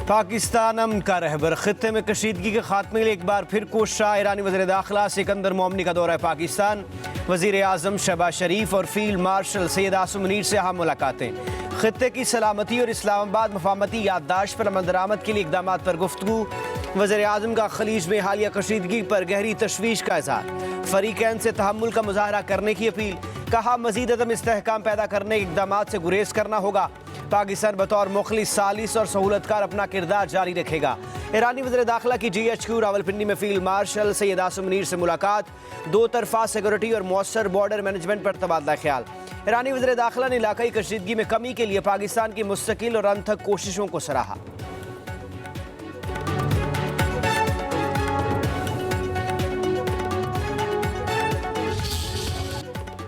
पाकिस्तान अमन का रहबर खित्ते में कशीदगी के खात्मे के लिए एक बार फिर कोशिश। ईरानी वज़ीर दाखिला सिकंदर मोमनी का दौरा पाकिस्तान। वज़ीर आज़म शहबाज शरीफ और फील्ड मार्शल सैयद आसिम मुनीर से अहम मुलाकातें। खित्ते की सलामती और इस्लामाबाद मफाहमती याददाश्त पर अमल दरामद के लिए इक़दाम पर गुफ्तगू। वज़ीर आज़म का खलीज में हालिया कशीदगी पर गहरी तशवीश का इज़हार। फ़रीक़ैन से तहम्मुल का मुज़ाहरा करने की अपील। कहा मज़ीद अदम इस्तेहकाम पैदा करने के इक़दाम से गुरेज करना होगा। पाकिस्तान बतौर मुखलिस सालिस और सहूलतकार अपना किरदार जारी रखेगा। ईरानी वज़ीर दाखिला की GHQ रावलपिंडी में फील्ड मार्शल सैयद आसिम मुनीर से मुलाकात। दो तरफा सिक्योरिटी और मौसर बॉर्डर मैनेजमेंट पर तबादला ख्याल। ईरानी वज़ीर दाखिला ने इलाकाई कशीदगी में कमी के लिए पाकिस्तान की मुस्तकिल और अनथक कोशिशों को सराहा।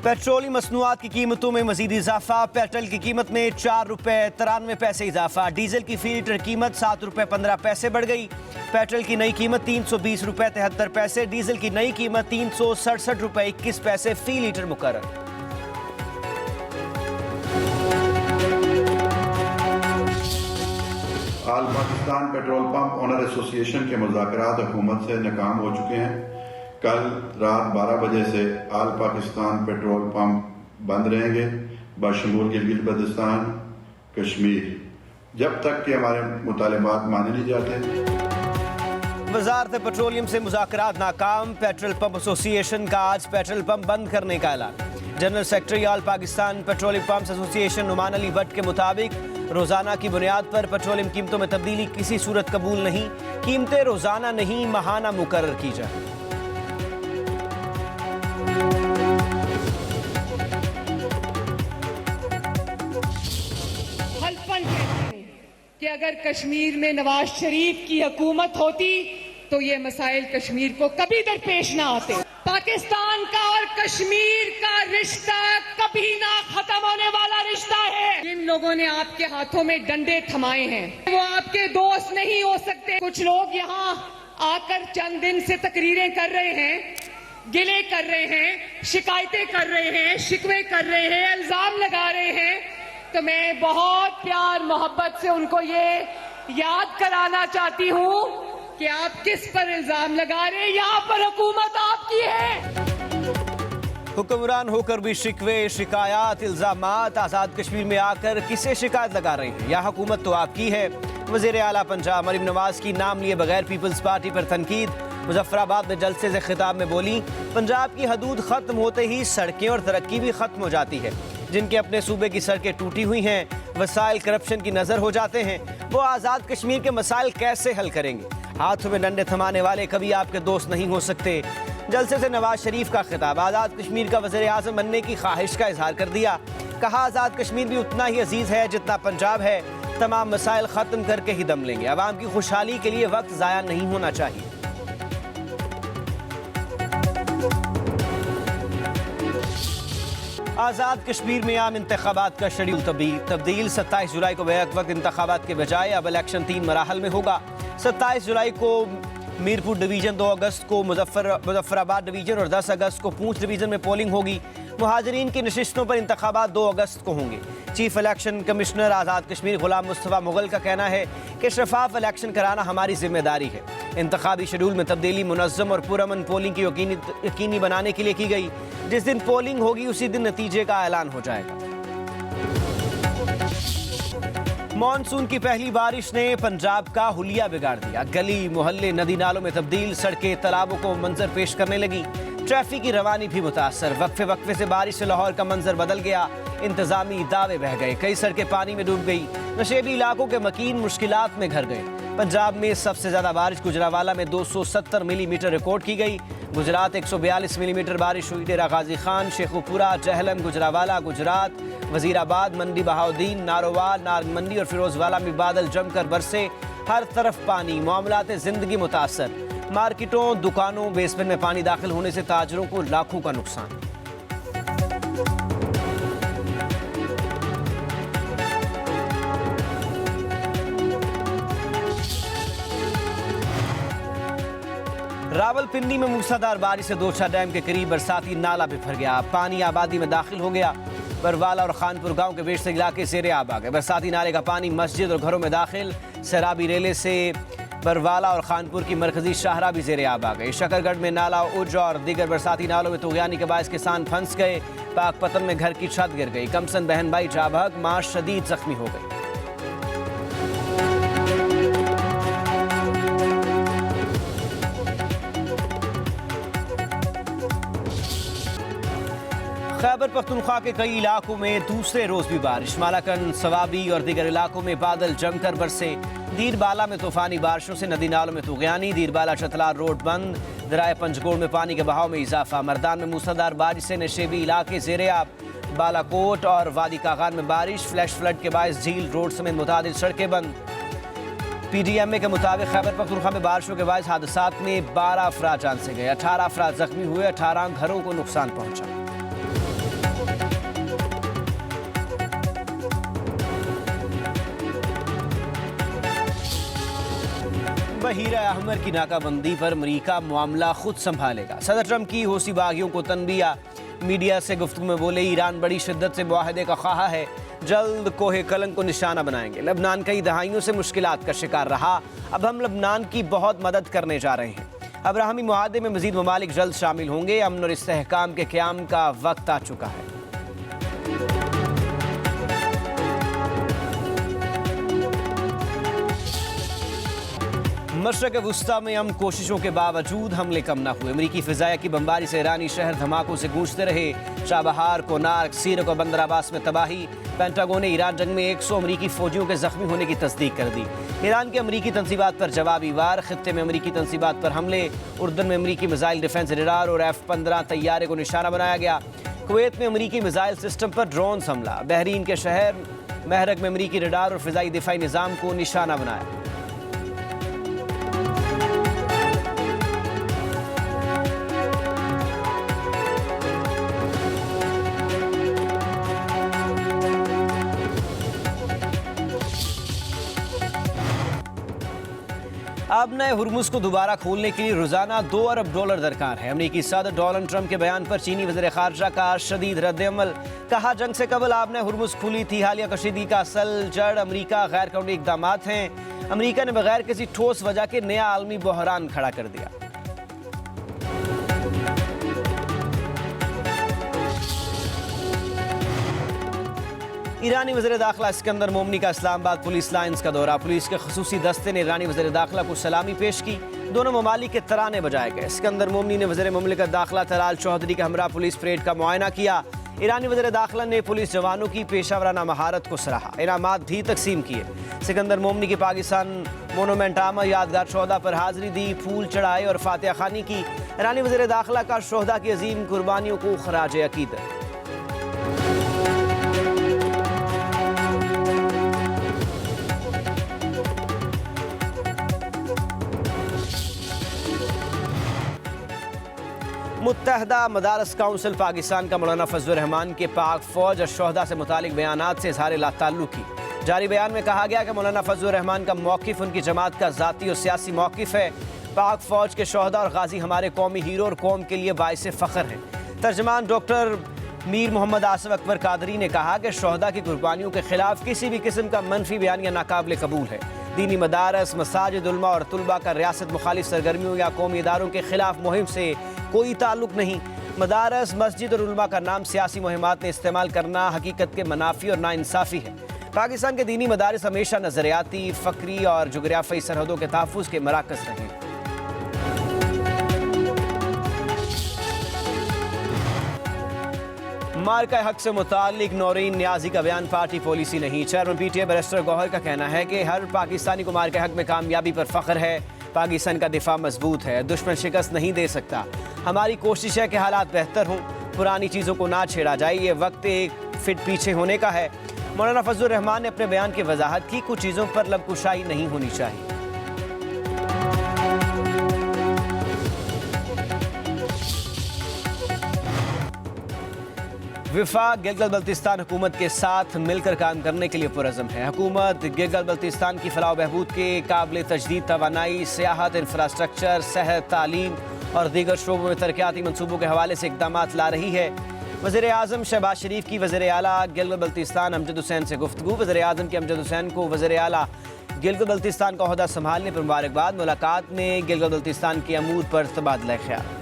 पेट्रोलियम मसनूआत की कीमतों में मजीद इजाफा। पेट्रोल की कीमत में 4 रुपये 93 पैसे इजाफा। डीजल की फी लीटर कीमत 7 रुपये 15 पैसे बढ़ गई। पेट्रोल की नई कीमत 320 रुपये 73 पैसे। डीजल की नई कीमत 367 रुपये 21 पैसे फी लीटर मुकर्रर। All Pakistan petrol pump owner association के मुज़ाकरात हुकूमत से नाकाम हो चुके हैं। कल रात 12 बजे से आल पाकिस्तान पेट्रोल पंप बंद रहेंगे बशमूल गिलगित बल्तिस्तान कश्मीर, जब तक कि हमारे मुतालिबात माने नहीं जाते। वजारत पेट्रोलियम से मुज़ाकरात नाकाम। पेट्रोल पंप एसोसिएशन का आज पेट्रोल पंप बंद करने का ऐलान। General secretary all Pakistan petroleum pump association Numan Ali Bhatt के मुताबिक रोजाना की बुनियाद पर पेट्रोलियम कीमतों में तब्दीली किसी सूरत कबूल नहीं। कीमतें रोजाना नहीं माहाना मुकर्रर की जाए। कि अगर कश्मीर में नवाज शरीफ की हुकूमत होती तो ये मसाइल कश्मीर को कभी दरपेश ना आते। पाकिस्तान का और कश्मीर का रिश्ता कभी ना खत्म होने वाला रिश्ता है। जिन लोगों ने आपके हाथों में डंडे थमाए हैं वो आपके दोस्त नहीं हो सकते। कुछ लोग यहाँ आकर चंद दिन से तकरीरें कर रहे हैं, गिले कर रहे हैं, शिकायतें कर रहे हैं, शिकवे कर रहे हैं, इल्जाम लगा रहे हैं। तो मैं बहुत प्यार मोहब्बत से उनको ये याद कराना चाहती हूँ कि आप किस पर इल्जाम लगा रहे हैं। यहाँ पर हुकूमत आपकी है। हुक्मरान होकर भी शिकवे शिकायत इल्जामात। आज़ाद कश्मीर में आकर किसे शिकायत लगा रहे हैं? यह हुकूमत तो आपकी है। वज़ीर आला पंजाब मरीम नवाज की नाम लिए बगैर पीपल्स पार्टी पर तनकीद। मुजफ्फराबाद में जलसे से खिताब में बोली, पंजाब की हदूद खत्म होते ही सड़कें और तरक्की भी खत्म हो जाती है। जिनके अपने सूबे की सड़कें टूटी हुई हैं, वसाइल करप्शन की नजर हो जाते हैं, वो आज़ाद कश्मीर के मसाइल कैसे हल करेंगे? हाथों में डंडे थमाने वाले कभी आपके दोस्त नहीं हो सकते। जलसे से नवाज शरीफ का खिताब। आज़ाद कश्मीर का वज़ीर आज़म बनने की ख्वाहिश का इजहार कर दिया। कहा आज़ाद कश्मीर भी उतना ही अजीज है जितना पंजाब है। तमाम मसाइल खत्म करके ही दम लेंगे। आवाम की खुशहाली के लिए वक्त ज़ाया नहीं होना चाहिए। आज़ाद कश्मीर में आम इंतखाबात का शेड्यूल तब्दील। 27 जुलाई को बैक वक्त इंतखाबात के बजाय अब इलेक्शन 3 मराहल में होगा। 27 जुलाई को मीरपुर डिवीज़न, 2 अगस्त को मुजफ्फराबाद डिवीज़न और 10 अगस्त को पूंछ डिवीज़न में पोलिंग होगी। मुहाजिरीन की नशिस्तों पर इंतखाबात 2 अगस्त को होंगे। Chief election commissioner Azad Kashmir गुलाम मुस्तफ़ा मुगल का कहना है कि शफाफ इलेक्शन कराना हमारी जिम्मेदारी है। इंतखाबी शेड्यूल में तब्दीली मुनज़्ज़म और पुरअमन पोलिंग की यकीनी बनाने के लिए की गई। जिस दिन पोलिंग होगी उसी दिन नतीजे का ऐलान हो जाएगा। मॉनसून की पहली बारिश ने पंजाब का हुलिया बिगाड़ दिया। गली मोहल्ले नदी नालों में तब्दील, सड़कें तालाबों को मंजर पेश करने लगी। ट्रैफिक की रवानी भी मुतासर। वक्फे वक्फे से बारिश से लाहौर का मंजर बदल गया। इंतजामी दावे बह गए। कई सड़कें पानी में डूब गई। नशेबी इलाकों के मकीन मुश्किलात में घर गए। पंजाब में सबसे ज्यादा बारिश गुजरावाला में 270 मिलीमीटर रिकॉर्ड की गई। गुजरात 142 मिलीमीटर बारिश हुई। डेरा गाजी खान, शेखुपुरा, जहलम, गुजरावाला, गुजरात, वजीराबाद, मंडी बहाउद्दीन, नारोवाल, नारमंदी और फिरोजवाला में बादल जमकर बरसे। हर तरफ पानी। मामलात जिंदगी मुतासर। मार्केटों, दुकानों, बेसमेंट में पानी दाखिल होने से ताजरों को लाखों का नुकसान। रावलपिंडी में मूसलाधार बारिश से दोछा डैम के करीब बरसाती नाला बिफर गया। पानी आबादी में दाखिल हो गया। बरवाला और खानपुर गांव के बेशतर इलाके ज़ेरे आब आ गए। बरसाती नाले का पानी मस्जिद और घरों में दाखिल। सैराबी रेले से बरवाला और खानपुर की मरकजी शाहरा भी ज़ेरे आब आ गई। शकरगढ़ में नाला उज और दीगर बरसाती नालों में तुग़यानी के बायस किसान फंस गए। पाकपतन में घर की छत गिर गई। कमसन बहन भाई जाभग मां शदीद जख्मी हो गई। खैबर पख्तूनख्वा के कई इलाकों में दूसरे रोज भी बारिश। मालाकन, सवाबी और दीगर इलाकों में बादल जमकर बरसे। दीरबाला में तूफानी बारिशों से नदी नालों में तुग़यानी। दीरबाला चतलार रोड बंद। दराए पंचगोड़ में पानी के बहाव में इजाफा। मर्दान में मूसलाधार बारिश से नशेबी इलाके ज़ेरे आब। बालाकोट और वादी कागान में बारिश। फ्लैश फ्लड के बायस झील रोड समेत मुतादिद सड़कें बंद। PDMA के मुताबिक खैबर पख्तूनख्वा में बारिशों के बायस हादसात में 12 अफराद जान से गए। 18 अफराद जख्मी हुए। 18 घरों को नुकसान पहुंचा। बहीरा अहमर की नाकाबंदी पर अमरीका मामला खुद संभालेगा। सदर ट्रंप की हौसी बागियों को तनबिया। मीडिया से गुफ्तगू में बोले, ईरान बड़ी शिद्दत से मुआहदे का ख्वाह है, जल्द कोहे कलंक को निशाना बनाएंगे। लबनान कई दहाइयों से मुश्किलात का शिकार रहा, अब हम लबनान की बहुत मदद करने जा रहे हैं। अब्राहमी मुआहदे में मजीद ममालिक जल्द शामिल होंगे। अमन और इस्तेहकाम के क़याम का वक्त आ चुका है। मशरक़ वुस्ता में अमन कोशिशों के बावजूद हमले कम न हुए। अमरीकी फ़िज़ाया की बमबारी से ईरानी शहर धमाकों से गूंजते रहे। चाबहार, कोनार्क, सीरक और बंदर अब्बास में तबाही। पेंटागन ने ईरान जंग में 100 अमरीकी फ़ौजियों के ज़ख्मी होने की तस्दीक कर दी। ईरान के अमरीकी तनसीबात पर जवाबी वार। ख़ित्ते में अमरीकी तनसीबात पर हमले। उर्दन में अमरीकी मिसाइल डिफेंस रडार और F-15 तैयारे को निशाना बनाया गया। कुवैत में अमरीकी मिसाइल सिस्टम पर ड्रोन हमला। बहरीन के शहर महरक में अमरीकी रडार और फ़िज़ाई दिफाई निज़ाम को निशाना बनाया। अब नए हुर्मुज़ को दोबारा खोलने के लिए रोजाना $2 अरब दरकार है। अमरीकी सदर डोनाल्ड ट्रंप के बयान पर चीनी वज़ीर ख़ारजा का शदीद रद्द-ए-अमल। कहा, जंग से कबल आपने हुर्मुज़ खुली थी। हालिया कशीदगी का असल जड़ अमरीका गैर कानूनी इक़दामात हैं। अमरीका ने बगैर किसी ठोस वजह के नया आलमी बहरान खड़ा कर दिया। ईरानी वज़ीर दाखिला सिकंदर मोमनी का इस्लामाबाद पुलिस लाइन्स का दौरा। पुलिस के खसूसी दस्ते ने ईरानी वज़ीर दाखिला को सलामी पेश की। दोनों ममालिक के तराने बजाए गए। सिकंदर मोमनी ने वज़ीर मुमलिकत दाखिला तलाल चौधरी के हमरा पुलिस परेड का मुआयना किया। ईरानी वज़ीर दाखिला ने पुलिस जवानों की पेशावराना महारत को सराहा। इनामात भी तकसीम किए। सिकंदर मोमनी की पाकिस्तान मोनूमेंट आमा यादगार शोहदा पर हाजिरी दी, फूल चढ़ाए और फातिहा खानी की। ईरानी वज़ीर दाखिला का शोहदा की अजीम कुर्बानियों को खराज अकीदत। मुत्तहदा मदारस काउंसिल पाकिस्तान का मौलाना फजलुर रहमान के पाक फौज और शोहदा से मुतालिक बयानात से इज़हार लाताल्लुकी। जारी बयान में कहा गया कि मौलाना फजलुर रहमान का मौक़िफ़ उनकी जमात का ज़ाती और सियासी मौक़िफ़ है। पाक फौज के शोहदा और गाजी हमारे कौमी हीरो और कौम के लिए बाइस फ़ख्र हैं। तर्जमान डॉक्टर मीर मोहम्मद आसिफ अकबर कादरी ने कहा कि शोहदा की कुर्बानियों के खिलाफ किसी भी किस्म का मनफी बयानिया नाकाबिल कबूल है। दीनी मदारस, मसाजिद, उलमा और तुलबा का रियासत मुखालिफ सरगर्मियों या कौमी इदारों के खिलाफ मुहिम से कोई ताल्लुक नहीं। मदारस, मस्जिद और उलमा का नाम सियासी मुहिमात में इस्तेमाल करना हकीकत के मनाफी और नाइंसाफ़ी है। पाकिस्तान के दीनी मदारस हमेशा नज़रियाती, फ़क्री और जुग़राफ़ी सरहदों के तहफ़्फ़ुज़ के मराकज़ रहे। मार्का हक से मुतालिक नौरीन न्याजी का बयान पार्टी पॉलिसी नहीं। चेयरमैन PTA बैरिस्टर गौहर का कहना है कि हर पाकिस्तानी को मार्का हक में कामयाबी पर फ़ख्र है। पाकिस्तान का दिफा मजबूत है, दुश्मन शिकस्त नहीं दे सकता। हमारी कोशिश है कि हालात बेहतर हों, पुरानी चीज़ों को ना छेड़ा जाए। ये वक्त एक फिट पीछे होने का है। मौलाना फजलुर रहमान ने अपने बयान की वजाहत की, कुछ चीज़ों पर लबकुशाई नहीं होनी चाहिए। विफाक गिलगित बल्तिस्तान हुकूमत के साथ मिलकर काम करने के लिए पुरज़म है। हुकूमत गिलगित बल्तिस्तान की फलाह बहबूद के काबिल तजदीद तवानाई, सियाहत, इंफ्रास्ट्रक्चर, सेहत, तालीम और दीगर शोबों में तरक्याती मनसूबों के हवाले से इक़दामात ला रही है। वज़ीर आज़म शहबाज शरीफ की वज़ीर आला गिलगित बल्तिस्तान अमजद हुसैन से गुफ्तगू। वज़ीर आज़म के अमजद हुसैन को वज़ीर आला गिलगित बल्तिस्तान का ओहदा संभालने पर मुबारकबाद। मुलाकात में गिलगित बल्तिस्तान के अमूर पर तबादला ख्याल।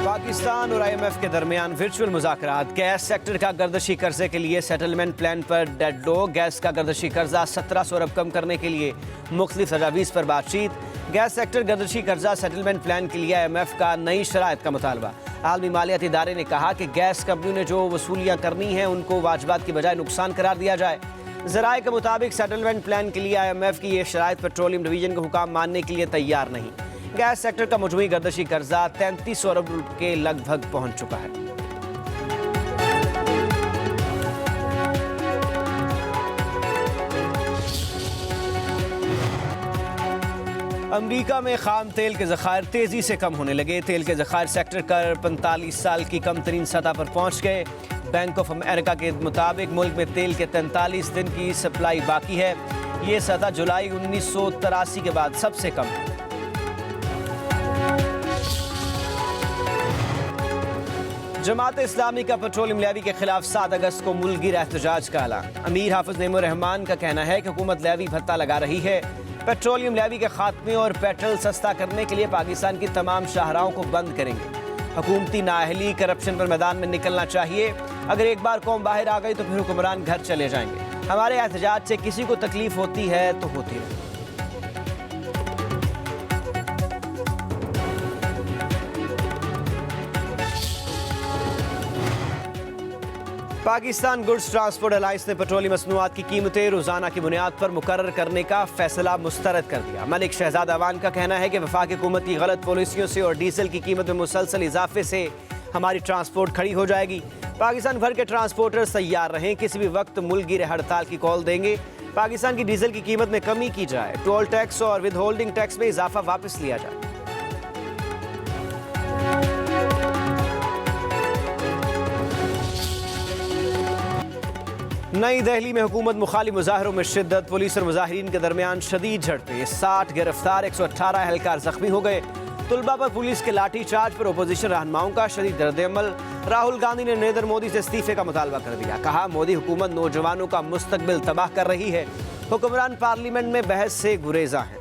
पाकिस्तान और IMF के दरमियान वर्चुअल मुज़ाकरात। गैस सेक्टर का गर्दशी कर्जे के लिए सेटलमेंट प्लान पर डेडलॉक। गैस का गर्दशी कर्जा 1700 अरब कम करने के लिए मुख्तलिफ तजावीज़ पर बातचीत। गैस सेक्टर गर्दशी कर्जा सेटलमेंट प्लान के लिए IMF का नई शराइत का मुतालबा। आलमी मालियाती इदारे ने कहा कि गैस कंपनियों ने जो वसूलियाँ करनी हैं उनको वाजबात की बजाय नुकसान करार दिया जाए। ज़राए के मुताबिक सेटलमेंट प्लान के लिए IMF की ये शराइत पेट्रोलियम डिवीजन के हुकाम मानने के लिए तैयार नहीं। गैस सेक्टर का मजमूई गर्दशी कर्जा 3300 अरब के लगभग पहुंच चुका है। अमेरिका में खाम तेल के ज़खायर तेजी से कम होने लगे। तेल के ज़खायर सेक्टर कर 45 साल की कम तरीन सतह पर पहुंच गए। बैंक ऑफ अमेरिका के मुताबिक मुल्क में तेल के 43 दिन की सप्लाई बाकी है। ये सतह जुलाई 1983 के बाद सबसे कम है। जमात इस्लामी का पेट्रोलियम लेवी के खिलाफ 7 अगस्त को मुल्की एहतजाज का ऐलान। अमीर हाफिज नईमुर रहमान का कहना है कि हुकूमत लेवी भत्ता लगा रही है। पेट्रोलियम लेवी के खात्मे और पेट्रोल सस्ता करने के लिए पाकिस्तान की तमाम शाहराहों को बंद करेंगे। हुकूमती नाअहली करप्शन पर मैदान में निकलना चाहिए। अगर एक बार कौम बाहर आ गई तो फिर हुक्मरान घर चले जाएंगे। हमारे एहतजाज से किसी को तकलीफ होती है तो होती है। पाकिस्तान गुड्स ट्रांसपोर्ट अलायंस ने पेट्रोलियम मसनूआत की कीमतें रोजाना की बुनियाद पर मुकर्रर करने का फैसला मुस्तरद कर दिया। मलिक शहजाद अवान का कहना है कि वफाक हुकूमत की गलत पॉलिसियों से और डीजल की कीमत में मुसलसल इजाफे से हमारी ट्रांसपोर्ट खड़ी हो जाएगी। पाकिस्तान भर के ट्रांसपोर्टर्स तैयार रहें, किसी भी वक्त मुल्की हड़ताल की कॉल देंगे। पाकिस्तान की डीजल की कीमत में कमी की जाए, टोल टैक्स और विद होल्डिंग टैक्स में इजाफा वापस लिया जाए। नई दिल्ली में हुकूमत मुखालिफ मुजाहरों में शिद्दत। पुलिस और मुजाहिरीन के दरमियान शदीद झड़पें। 60 गिरफ्तार, 118 एहलकार जख्मी हो गए। तुलबा पर पुलिस के लाठी चार्ज पर अपोजिशन रहनुमाओं का शदीद रद्द-ए-अमल। राहुल गांधी ने नरेंद्र मोदी से इस्तीफे का मुतालबा कर दिया। कहा, मोदी हुकूमत नौजवानों का मुस्तकबिल तबाह कर रही है। हुक्मरान पार्लियामेंट में बहस से गुरेजा हैं।